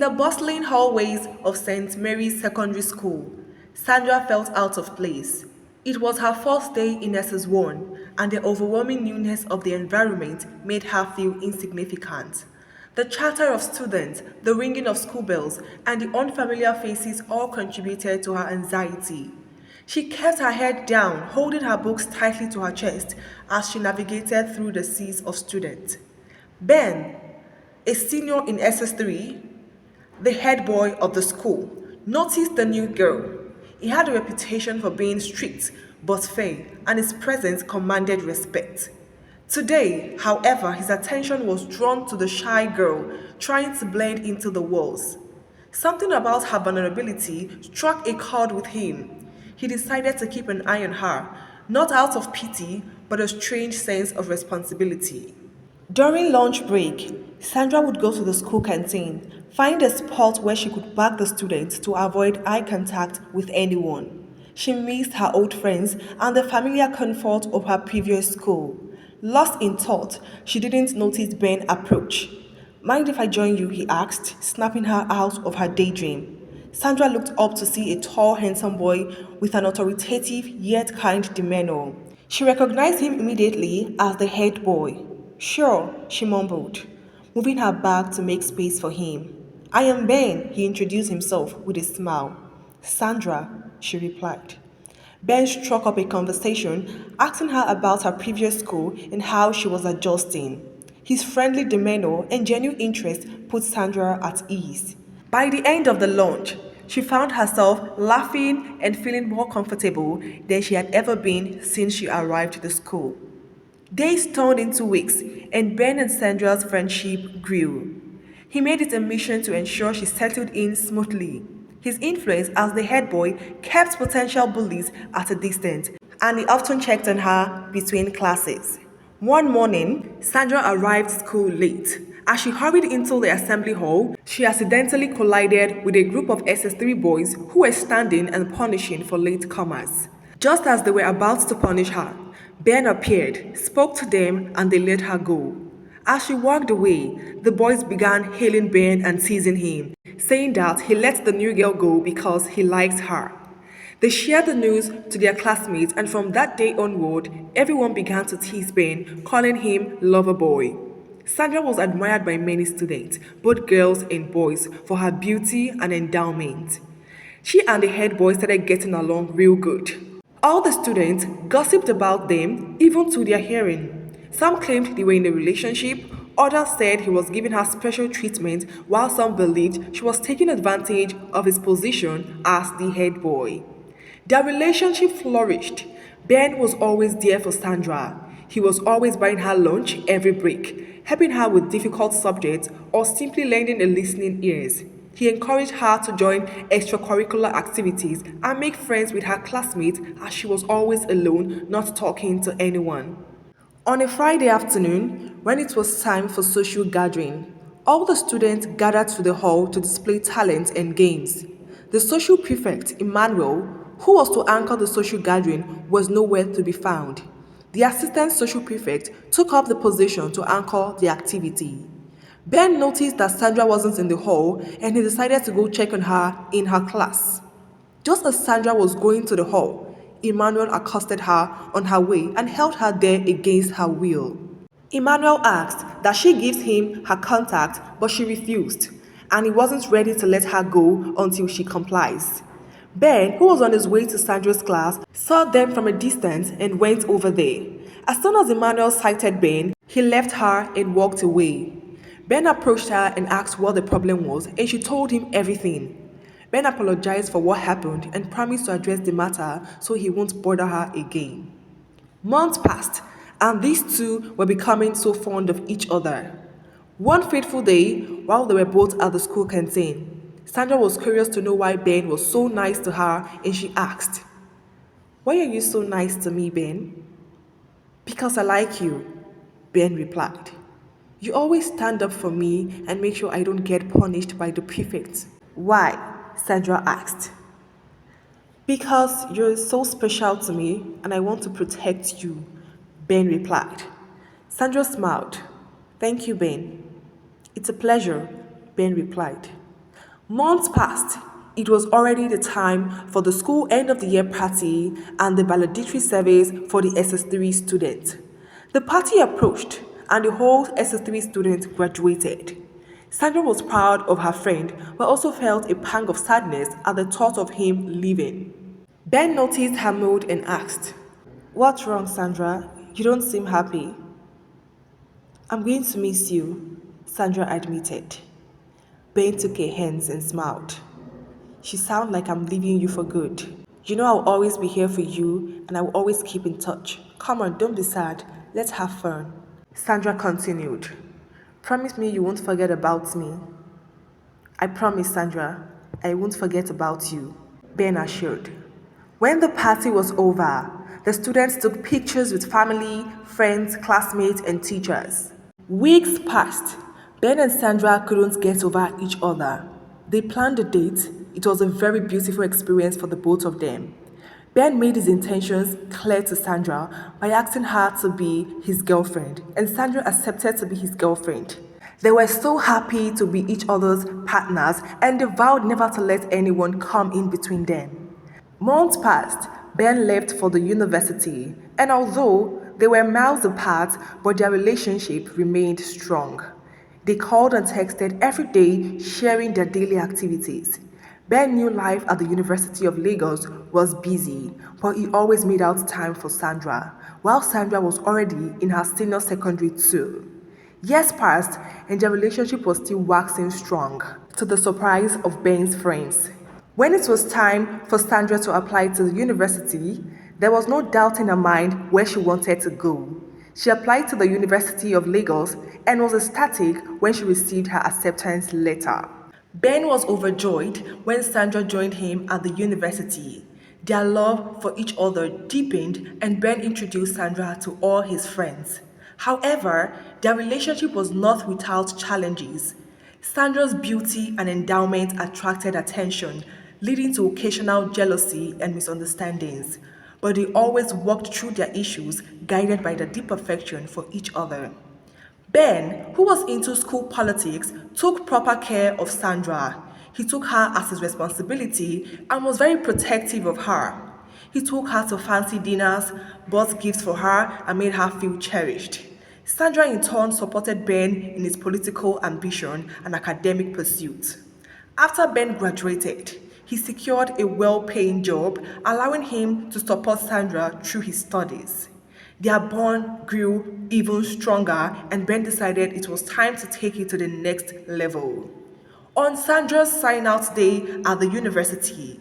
the bustling hallways of St. Mary's Secondary School, Sandra felt out of place. It was her first day in SS1, and the overwhelming newness of the environment made her feel insignificant. The chatter of students, the ringing of school bells, and the unfamiliar faces all contributed to her anxiety. She kept her head down, holding her books tightly to her chest as she navigated through the seas of students. Ben, a senior in SS3, the head boy of the school, noticed the new girl. He had a reputation for being strict but fair, and his presence commanded respect. Today, however, his attention was drawn to the shy girl trying to blend into the walls. Something about her vulnerability struck a chord with him. He decided to keep an eye on her, not out of pity, but a strange sense of responsibility. During lunch break, Sandra would go to the school canteen, find a spot where she could bag the students to avoid eye contact with anyone. She missed her old friends and the familiar comfort of her previous school. Lost in thought, she didn't notice Ben approach. Mind if I join you? He asked, snapping her out of her daydream. Sandra looked up to see a tall, handsome boy with an authoritative yet kind demeanor. She recognized him immediately as the head boy. Sure, she mumbled, moving her back to make space for him. I am Ben, he introduced himself with a smile. Sandra, she replied. Ben struck up a conversation, asking her about her previous school and how she was adjusting. His friendly demeanor and genuine interest put Sandra at ease. By the end of the lunch, she found herself laughing and feeling more comfortable than she had ever been since she arrived at the school. Days turned into weeks, and Ben and Sandra's friendship grew. He made it a mission to ensure she settled in smoothly. His influence as the head boy kept potential bullies at a distance, and he often checked on her between classes. One morning, Sandra arrived school late. As she hurried into the assembly hall, she accidentally collided with a group of SS3 boys who were standing and punishing for latecomers. Just as they were about to punish her, Ben appeared, spoke to them, and they let her go. As she walked away, the boys began hailing Ben and teasing him, saying that he let the new girl go because he liked her. They shared the news to their classmates, and from that day onward, everyone began to tease Ben, calling him Lover Boy. Sandra was admired by many students, both girls and boys, for her beauty and endowment. She and the head boy started getting along real good. All the students gossiped about them, even to their hearing. Some claimed they were in a relationship, others said he was giving her special treatment, while some believed she was taking advantage of his position as the head boy. Their relationship flourished. Ben was always there for Sandra. He was always buying her lunch every break, helping her with difficult subjects, or simply lending a listening ears. He encouraged her to join extracurricular activities and make friends with her classmates as she was always alone, not talking to anyone. On a Friday afternoon, when it was time for social gathering, all the students gathered to the hall to display talent and games. The social prefect, Emmanuel, who was to anchor the social gathering, was nowhere to be found. The assistant social prefect took up the position to anchor the activity. Ben noticed that Sandra wasn't in the hall, and he decided to go check on her in her class. Just as Sandra was going to the hall, Emmanuel accosted her on her way and held her there against her will. Emmanuel asked that she gives him her contact, but she refused, and he wasn't ready to let her go until she complies. Ben, who was on his way to Sandra's class, saw them from a distance and went over there. As soon as Emmanuel sighted Ben, he left her and walked away. Ben approached her and asked what the problem was, and she told him everything. Ben apologized for what happened and promised to address the matter so he won't bother her again. Months passed, and these two were becoming so fond of each other. One fateful day, while they were both at the school canteen, Sandra was curious to know why Ben was so nice to her, and she asked, "Why are you so nice to me, Ben?" "Because I like you," Ben replied. "You always stand up for me and make sure I don't get punished by the prefect." "Why?" Sandra asked. "Because you're so special to me and I want to protect you," Ben replied. Sandra smiled. "Thank you, Ben." "It's a pleasure," Ben replied. Months passed. It was already the time for the school end of the year party and the valedictory service for the SS3 students. The party approached and the whole SS3 students graduated. Sandra was proud of her friend but also felt a pang of sadness at the thought of him leaving. Ben noticed her mood and asked, "What's wrong, Sandra? You don't seem happy." "I'm going to miss you," Sandra admitted. Ben took her hands and smiled. "You sound like I'm leaving you for good. You know I'll always be here for you and I will always keep in touch. Come on, don't be sad. Let's have fun." Sandra continued. "Promise me you won't forget about me." "I promise, Sandra. I won't forget about you," Ben assured. When the party was over, the students took pictures with family, friends, classmates, and teachers. Weeks passed. Ben and Sandra couldn't get over each other. They planned a date. It was a very beautiful experience for the both of them. Ben made his intentions clear to Sandra by asking her to be his girlfriend, and Sandra accepted to be his girlfriend. They were so happy to be each other's partners, and they vowed never to let anyone come in between them. Months passed. Ben left for the university, and although they were miles apart, but their relationship remained strong. They called and texted every day, sharing their daily activities. Ben knew life at the University of Lagos was busy, but he always made out time for Sandra, while Sandra was already in her senior secondary too. Years passed, and their relationship was still waxing strong, to the surprise of Ben's friends. When it was time for Sandra to apply to the university, there was no doubt in her mind where she wanted to go. She applied to the University of Lagos and was ecstatic when she received her acceptance letter. Ben was overjoyed when Sandra joined him at the university. Their love for each other deepened, and Ben introduced Sandra to all his friends. However, their relationship was not without challenges. Sandra's beauty and endowment attracted attention, leading to occasional jealousy and misunderstandings. But they always worked through their issues, guided by their deep affection for each other. Ben, who was into school politics, took proper care of Sandra. He took her as his responsibility and was very protective of her. He took her to fancy dinners, bought gifts for her, and made her feel cherished. Sandra, in turn, supported Ben in his political ambition and academic pursuits. After Ben graduated, he secured a well-paying job, allowing him to support Sandra through his studies. Their bond grew even stronger, and Ben decided it was time to take it to the next level. On Sandra's sign-out day at the university,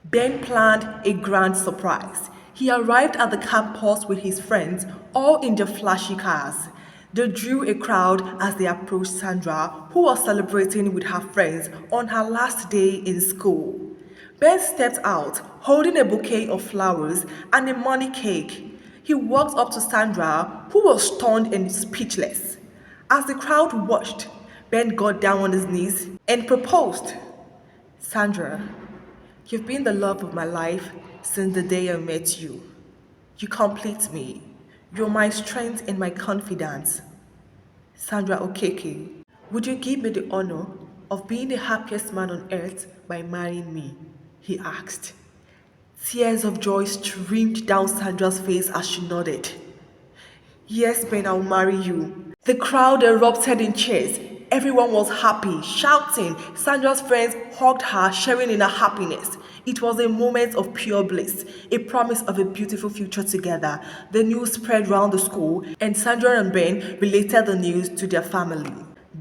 Ben planned a grand surprise. He arrived at the campus with his friends, all in their flashy cars. They drew a crowd as they approached Sandra, who was celebrating with her friends on her last day in school. Ben stepped out, holding a bouquet of flowers and a money cake. He walked up to Sandra, who was stunned and speechless. As the crowd watched, Ben got down on his knees and proposed. "Sandra, you've been the love of my life since the day I met you. You complete me. You're my strength and my confidence." "Sandra Okeke, would you give me the honor of being the happiest man on earth by marrying me?" he asked. Tears of joy streamed down Sandra's face as she nodded. "Yes, Ben, I'll marry you." The crowd erupted in cheers. Everyone was happy, shouting. Sandra's friends hugged her, sharing in her happiness. It was a moment of pure bliss, a promise of a beautiful future together. The news spread round the school, and Sandra and Ben related the news to their family.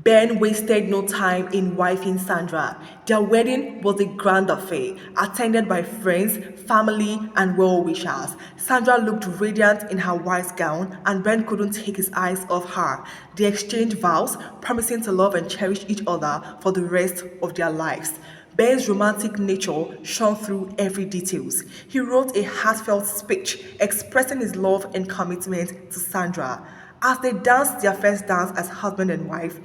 Ben wasted no time in wifing Sandra. Their wedding was a grand affair, attended by friends, family, and well-wishers. Sandra looked radiant in her white gown, and Ben couldn't take his eyes off her. They exchanged vows, promising to love and cherish each other for the rest of their lives. Ben's romantic nature shone through every details. He wrote a heartfelt speech expressing his love and commitment to Sandra. As they danced their first dance as husband and wife,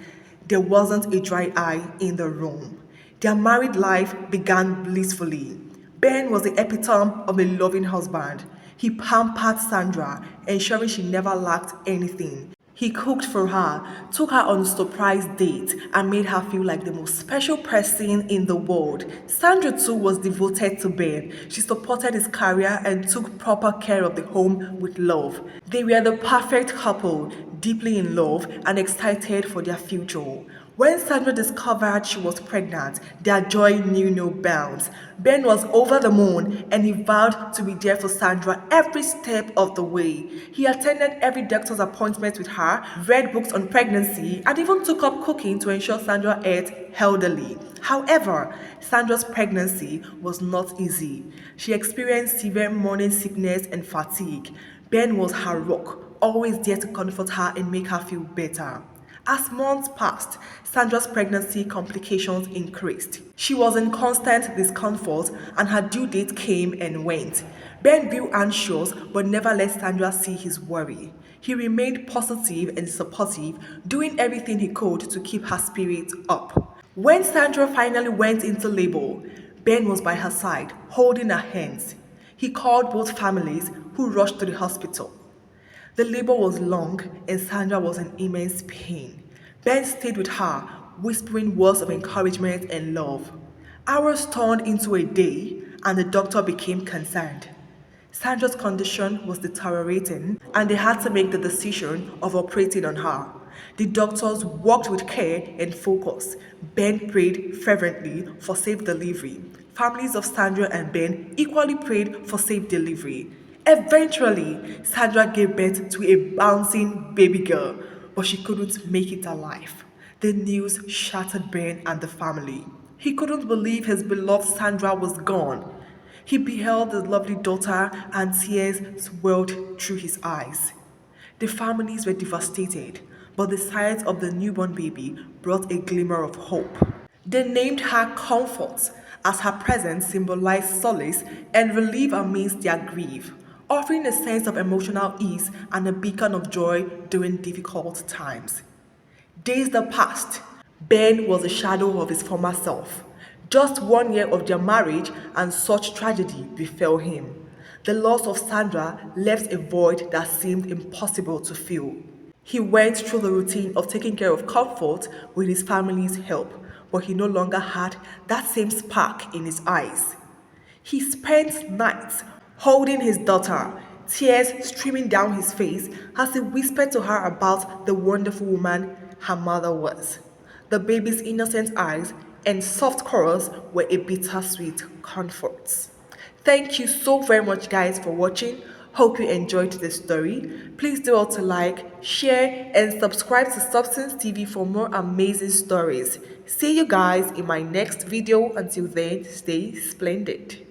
there wasn't a dry eye in the room. Their married life began blissfully. Ben was the epitome of a loving husband. He pampered Sandra, ensuring she never lacked anything. He cooked for her, took her on surprise dates, and made her feel like the most special person in the world. Sandra too was devoted to Ben. She supported his career and took proper care of the home with love. They were the perfect couple, deeply in love and excited for their future. When Sandra discovered she was pregnant, their joy knew no bounds. Ben was over the moon and he vowed to be there for Sandra every step of the way. He attended every doctor's appointment with her, read books on pregnancy, and even took up cooking to ensure Sandra ate healthily. However, Sandra's pregnancy was not easy. She experienced severe morning sickness and fatigue. Ben was her rock, always there to comfort her and make her feel better. As months passed, Sandra's pregnancy complications increased. She was in constant discomfort and her due date came and went. Ben grew anxious but never let Sandra see his worry. He remained positive and supportive, doing everything he could to keep her spirits up. When Sandra finally went into labor, Ben was by her side, holding her hands. He called both families, who rushed to the hospital. The labor was long and Sandra was in immense pain. Ben stayed with her, whispering words of encouragement and love. Hours turned into a day and the doctor became concerned. Sandra's condition was deteriorating and they had to make the decision of operating on her. The doctors worked with care and focus. Ben prayed fervently for safe delivery. Families of Sandra and Ben equally prayed for safe delivery. Eventually, Sandra gave birth to a bouncing baby girl, but she couldn't make it alive. The news shattered Ben and the family. He couldn't believe his beloved Sandra was gone. He beheld his lovely daughter and tears swelled through his eyes. The families were devastated, but the sight of the newborn baby brought a glimmer of hope. They named her Comfort, as her presence symbolized solace and relief amidst their grief, offering a sense of emotional ease and a beacon of joy during difficult times. Days that passed, Ben was a shadow of his former self. Just 1 year of their marriage and such tragedy befell him. The loss of Sandra left a void that seemed impossible to fill. He went through the routine of taking care of Comfort with his family's help, but he no longer had that same spark in his eyes. He spent nights holding his daughter, tears streaming down his face as he whispered to her about the wonderful woman her mother was. The baby's innocent eyes and soft chorus were a bittersweet comfort. Thank you so very much, guys, for watching. Hope you enjoyed this story. Please do also like, share, and subscribe to Substance TV for more amazing stories. See you guys in my next video. Until then, stay splendid.